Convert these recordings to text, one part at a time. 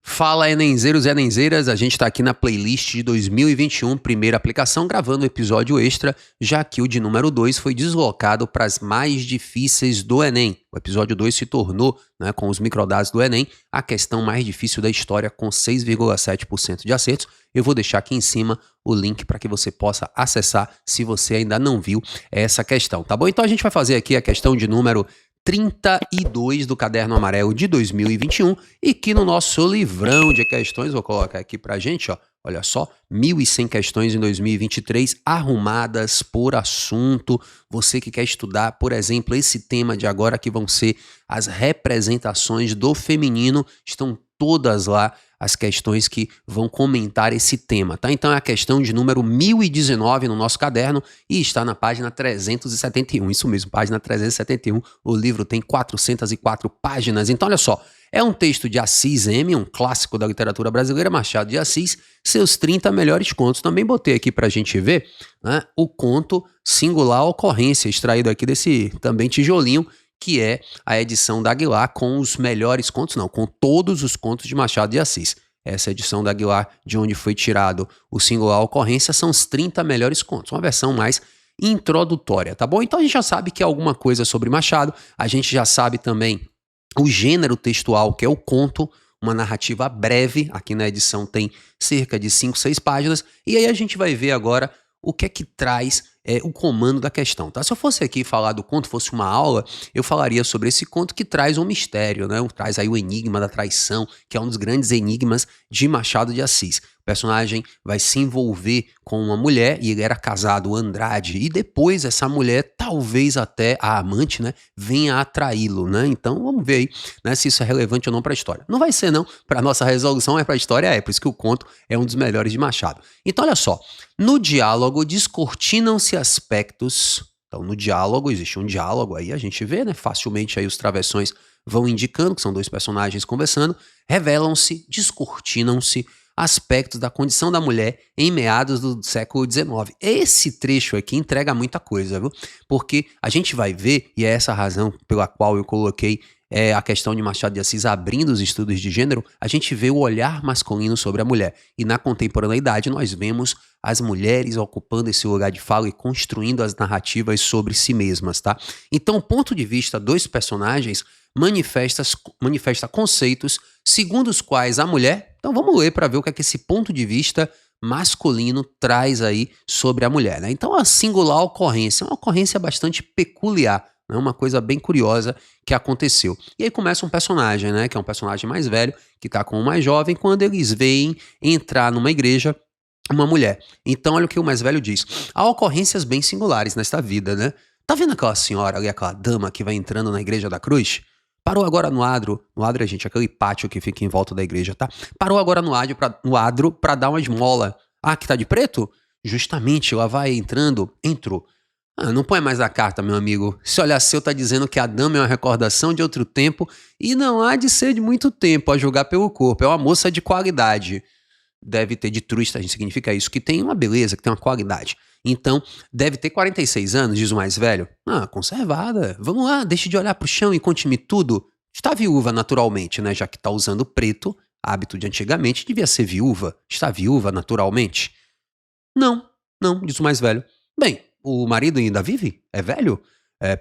Fala, Enenzeiros e Enenzeiras, a gente está aqui na playlist de 2021, primeira aplicação, gravando um episódio extra, já que o de número 2 foi deslocado para as mais difíceis do Enem. O episódio 2 se tornou, com os microdados do Enem, a questão mais difícil da história, com 6,7% de acertos. Eu vou deixar aqui em cima o link para que você possa acessar, se você ainda não viu essa questão, tá bom? Então a gente vai fazer aqui a questão de número 32 do Caderno Amarelo de 2021 e que no nosso livrão de questões, vou colocar aqui pra gente, ó, olha só, 1.100 questões em 2023 arrumadas por assunto. Você que quer estudar, por exemplo, esse tema de agora que vão ser as representações do feminino, estão todas lá as questões que vão comentar esse tema, tá? Então é a questão de número 1019 no nosso caderno e está na página 371, isso mesmo, página 371, o livro tem 404 páginas, então olha só, é um texto de Assis M., um clássico da literatura brasileira, Machado de Assis, seus 30 melhores contos. Também botei aqui pra gente ver, o conto Singular Ocorrência, extraído aqui desse também tijolinho, que é a edição da Aguilar com os melhores contos, não, com todos os contos de Machado de Assis. Essa edição da Aguilar, de onde foi tirado o Singular Ocorrência, são os 30 melhores contos, uma versão mais introdutória, tá bom? Então a gente já sabe que é alguma coisa sobre Machado, a gente já sabe também o gênero textual, que é o conto, uma narrativa breve, aqui na edição tem cerca de 5, 6 páginas, e aí a gente vai ver agora o que é que traz o comando da questão, tá? Se eu fosse aqui falar do conto, fosse uma aula, eu falaria sobre esse conto que traz um mistério, né? Traz aí o enigma da traição, que é um dos grandes enigmas de Machado de Assis. O personagem vai se envolver com uma mulher, e ele era casado, Andrade, e depois essa mulher, talvez até a amante, né, venha a traí-lo, né? Então vamos ver aí, né, se isso é relevante ou não para a história. Não vai ser não, para nossa resolução, mas para a história é, por isso que o conto é um dos melhores de Machado. Então olha só, no diálogo descortinam-se aspectos, então no diálogo, existe um diálogo aí, a gente vê, né, facilmente aí os travessões vão indicando que são dois personagens conversando, revelam-se, descortinam-se aspectos da condição da mulher em meados do século XIX. Esse trecho aqui entrega muita coisa, viu? Porque a gente vai ver, e é essa a razão pela qual eu coloquei a questão de Machado de Assis abrindo os estudos de gênero, a gente vê o olhar masculino sobre a mulher. E na contemporaneidade nós vemos as mulheres ocupando esse lugar de fala e construindo as narrativas sobre si mesmas, tá? Então o ponto de vista dos personagens manifesta conceitos segundo os quais a mulher... Então vamos ler para ver o que é que esse ponto de vista masculino traz aí sobre a mulher, né? Então a singular ocorrência é uma ocorrência bastante peculiar, né? Uma coisa bem curiosa que aconteceu. E aí começa um personagem, né? Que é um personagem mais velho, que tá com o mais jovem, quando eles veem entrar numa igreja uma mulher. Então olha o que o mais velho diz. Há ocorrências bem singulares nesta vida, né? Tá vendo aquela senhora ali, aquela dama que vai entrando na igreja da cruz? Parou agora no adro, gente, aquele pátio que fica em volta da igreja, tá? Parou agora no adro pra dar uma esmola. Ah, que tá de preto? Justamente, ela vai entrando, entrou. Ah, não põe mais a carta, meu amigo. Se olhar seu, tá dizendo que a dama é uma recordação de outro tempo e não há de ser de muito tempo, a julgar pelo corpo. É uma moça de qualidade. Deve ter de trusta, significa isso, que tem uma beleza, que tem uma qualidade. Então, deve ter 46 anos, diz o mais velho. Ah, conservada. Vamos lá, deixe de olhar pro chão e conte-me tudo. Está viúva naturalmente, né? Já que tá usando preto, hábito de antigamente, devia ser viúva. Está viúva naturalmente? Não, não, diz o mais velho. Bem, o marido ainda vive? É velho?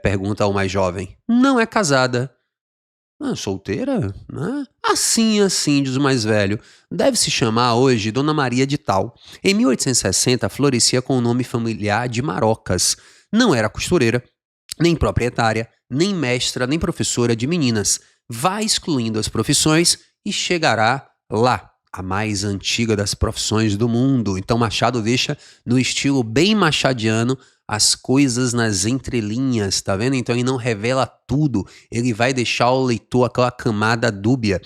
Pergunta ao mais jovem. Não é casada. Ah, solteira? Ah, assim, diz o mais velho. Deve se chamar hoje Dona Maria de Tal. Em 1860, florescia com o nome familiar de Marocas. Não era costureira, nem proprietária, nem mestra, nem professora de meninas. Vá excluindo as profissões e chegará lá, a mais antiga das profissões do mundo. Então Machado deixa no estilo bem machadiano as coisas nas entrelinhas, tá vendo? Então ele não revela tudo, ele vai deixar o leitor aquela camada dúbia.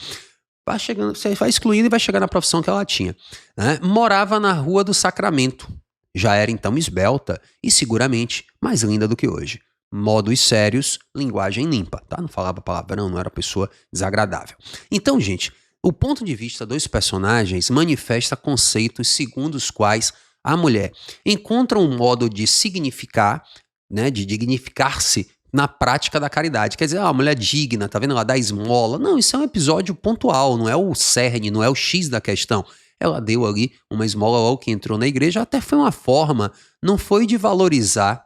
Vai chegando, você vai excluindo e vai chegar na profissão que ela tinha, né? Morava na Rua do Sacramento, já era então esbelta e seguramente mais linda do que hoje. Modos sérios, linguagem limpa, tá? Não falava palavrão, não era pessoa desagradável. Então, gente, o ponto de vista dos personagens manifesta conceitos segundo os quais a mulher encontra um modo de significar, né, de dignificar-se na prática da caridade. Quer dizer, a mulher digna, tá vendo? Ela dá esmola. Não, isso é um episódio pontual, não é o cerne, não é o X da questão. Ela deu ali uma esmola logo que entrou na igreja, até foi uma forma, não foi de valorizar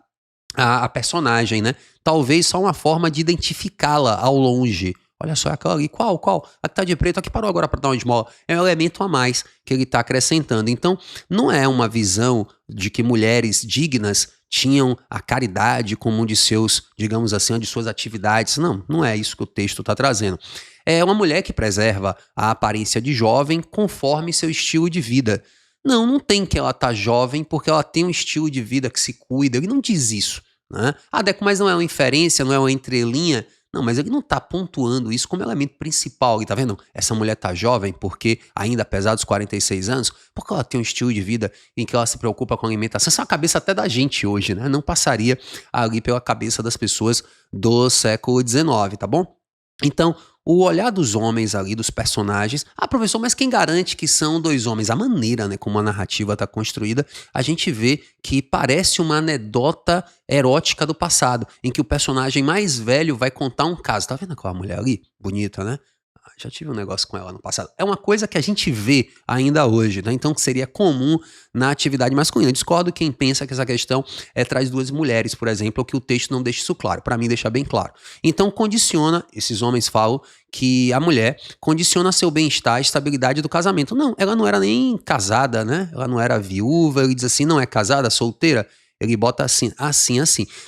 a personagem, né? Talvez só uma forma de identificá-la ao longe. Olha só, aquela ali, qual? A que tá de preto, a que parou agora para dar uma esmola. É um elemento a mais que ele tá acrescentando. Então, não é uma visão de que mulheres dignas tinham a caridade como um de seus, digamos assim, uma de suas atividades. Não, não é isso que o texto está trazendo. É uma mulher que preserva a aparência de jovem conforme seu estilo de vida. Não, não tem que ela tá jovem porque ela tem um estilo de vida que se cuida. Ele não diz isso, né? Ah, Deco, mas não é uma inferência, não é uma entrelinha. Não, mas ele não tá pontuando isso como elemento principal. E tá vendo? Essa mulher tá jovem porque, ainda apesar dos 46 anos, porque ela tem um estilo de vida em que ela se preocupa com a alimentação. Essa é a cabeça até da gente hoje, né? Não passaria ali pela cabeça das pessoas do século XIX, tá bom? Então, o olhar dos homens ali, dos personagens. Ah, professor, mas quem garante que são dois homens? A maneira, né, como a narrativa está construída, a gente vê que parece uma anedota erótica do passado, em que o personagem mais velho vai contar um caso. Tá vendo aquela mulher ali? Bonita, né? Já tive um negócio com ela no passado. É uma coisa que a gente vê ainda hoje, né? Então, que seria comum na atividade masculina. Eu discordo quem pensa que essa questão traz duas mulheres, por exemplo, ou que o texto não deixa isso claro. Para mim, deixa bem claro. Então, condiciona, esses homens falam que a mulher condiciona seu bem-estar, a estabilidade do casamento. Não, ela não era nem casada, né? Ela não era viúva. Ele diz assim, não é casada, solteira. Ele bota assim.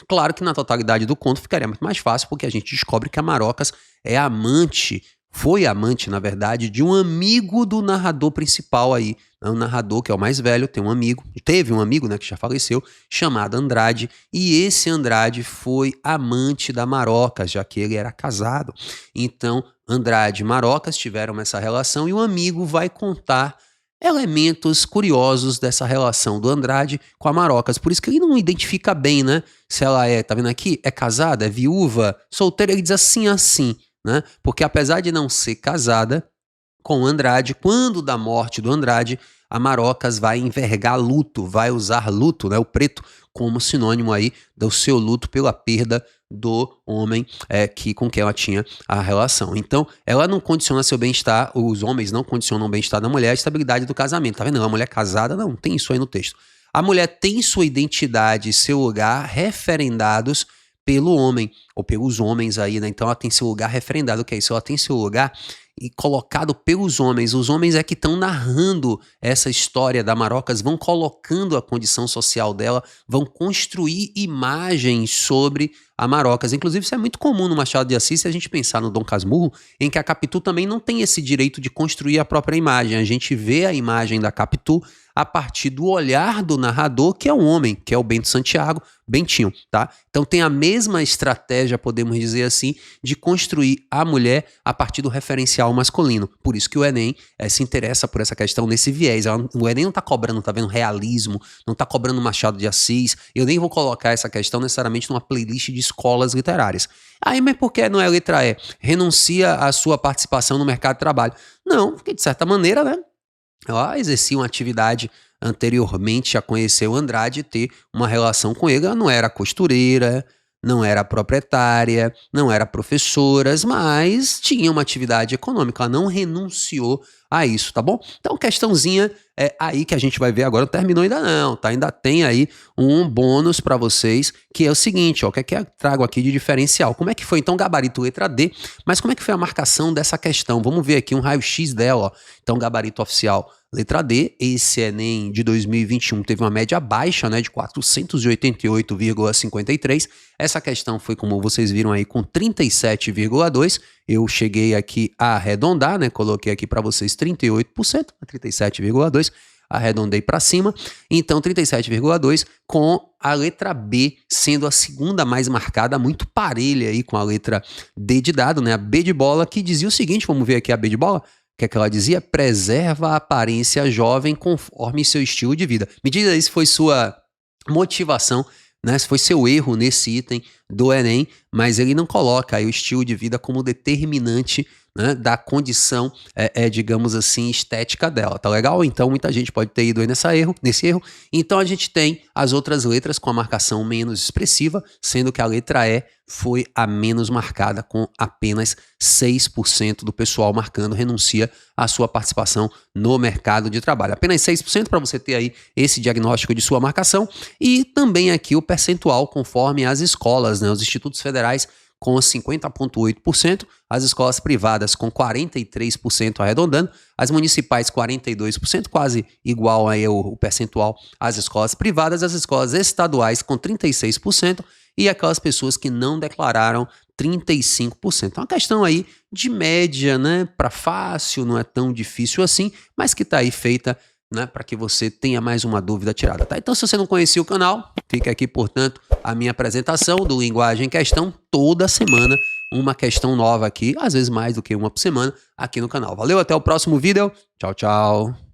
Claro que na totalidade do conto ficaria muito mais fácil, porque a gente descobre que a Marocas é amante. Foi amante, na verdade, de um amigo do narrador principal aí. O narrador, que é o mais velho, teve um amigo, né, que já faleceu, chamado Andrade, e esse Andrade foi amante da Marocas, já que ele era casado. Então, Andrade e Marocas tiveram essa relação e o amigo vai contar elementos curiosos dessa relação do Andrade com a Marocas. Por isso que ele não identifica bem, né, se ela tá vendo aqui? É casada, é viúva, solteira, ele diz assim. Né? Porque apesar de não ser casada com o Andrade, quando da morte do Andrade, a Marocas vai envergar luto, vai usar luto, né, o preto, como sinônimo aí do seu luto pela perda do homem com quem ela tinha a relação. Então, ela não condiciona seu bem-estar, os homens não condicionam o bem-estar da mulher, a estabilidade do casamento. Tá vendo? A mulher casada, não tem isso aí no texto. A mulher tem sua identidade e seu lugar referendados pelo homem, ou pelos homens aí, né? Então ela tem seu lugar referendado, o que é isso? Ela tem seu lugar e colocado pelos homens. Os homens é que estão narrando essa história da Marocas, vão colocando a condição social dela, vão construir imagens sobre a Marocas. Inclusive, isso é muito comum no Machado de Assis, se a gente pensar no Dom Casmurro, em que a Capitu também não tem esse direito de construir a própria imagem. A gente vê a imagem da Capitu a partir do olhar do narrador, que é um homem, que é o Bento Santiago, Bentinho, tá? Então tem a mesma estratégia, podemos dizer assim, de construir a mulher a partir do referencial masculino. Por isso que o Enem se interessa por essa questão nesse viés. O Enem não tá cobrando, tá vendo, realismo, não tá cobrando Machado de Assis. Eu nem vou colocar essa questão necessariamente numa playlist de escolas literárias. Aí, mas por que não é a letra E? Renuncia à sua participação no mercado de trabalho. Não, porque de certa maneira, né? Ela exercia uma atividade anteriormente a conhecer o Andrade e ter uma relação com ele. Ela não era costureira, não era proprietária, não era professora, mas tinha uma atividade econômica. Ela não renunciou a isso, tá bom? Então, questãozinha aí que a gente vai ver agora, não terminou ainda não, tá? Ainda tem aí um bônus para vocês, que é o seguinte, ó, o que é que eu trago aqui de diferencial? Como é que foi, então, gabarito letra D, mas como é que foi a marcação dessa questão? Vamos ver aqui um raio-x dela, ó. Então, gabarito oficial letra D, esse Enem de 2021 teve uma média baixa, né, de 488,53. Essa questão foi, como vocês viram aí, com 37,2. Eu cheguei aqui a arredondar, né, coloquei aqui para vocês 38%, 37,2. Arredondei para cima, então 37,2 com a letra B sendo a segunda mais marcada, muito parelha aí com a letra D de dado, né, a B de bola, que dizia o seguinte, vamos ver aqui a B de bola, o que é que ela dizia? Preserva a aparência jovem conforme seu estilo de vida. Me diz aí se foi sua motivação, né? Se foi seu erro nesse item do Enem, mas ele não coloca aí o estilo de vida como determinante né, da condição, digamos assim, estética dela, tá legal? Então muita gente pode ter ido aí nesse erro. Então a gente tem as outras letras com a marcação menos expressiva, sendo que a letra E foi a menos marcada, com apenas 6% do pessoal marcando renuncia à sua participação no mercado de trabalho. Apenas 6% para você ter aí esse diagnóstico de sua marcação. E também aqui o percentual conforme as escolas, né? Os institutos federais com 50,8%, as escolas privadas com 43% arredondando, as municipais 42%, quase igual aí o percentual às escolas privadas, as escolas estaduais com 36%, e aquelas pessoas que não declararam 35%. É uma questão aí de média, né? Para fácil, não é tão difícil assim, mas que está aí feita, né, para que você tenha mais uma dúvida tirada, tá? Então, se você não conhecia o canal, fica aqui, portanto, a minha apresentação do Linguagem em Questão. Toda semana uma questão nova aqui, às vezes mais do que uma por semana, aqui no canal. Valeu, até o próximo vídeo. Tchau, tchau.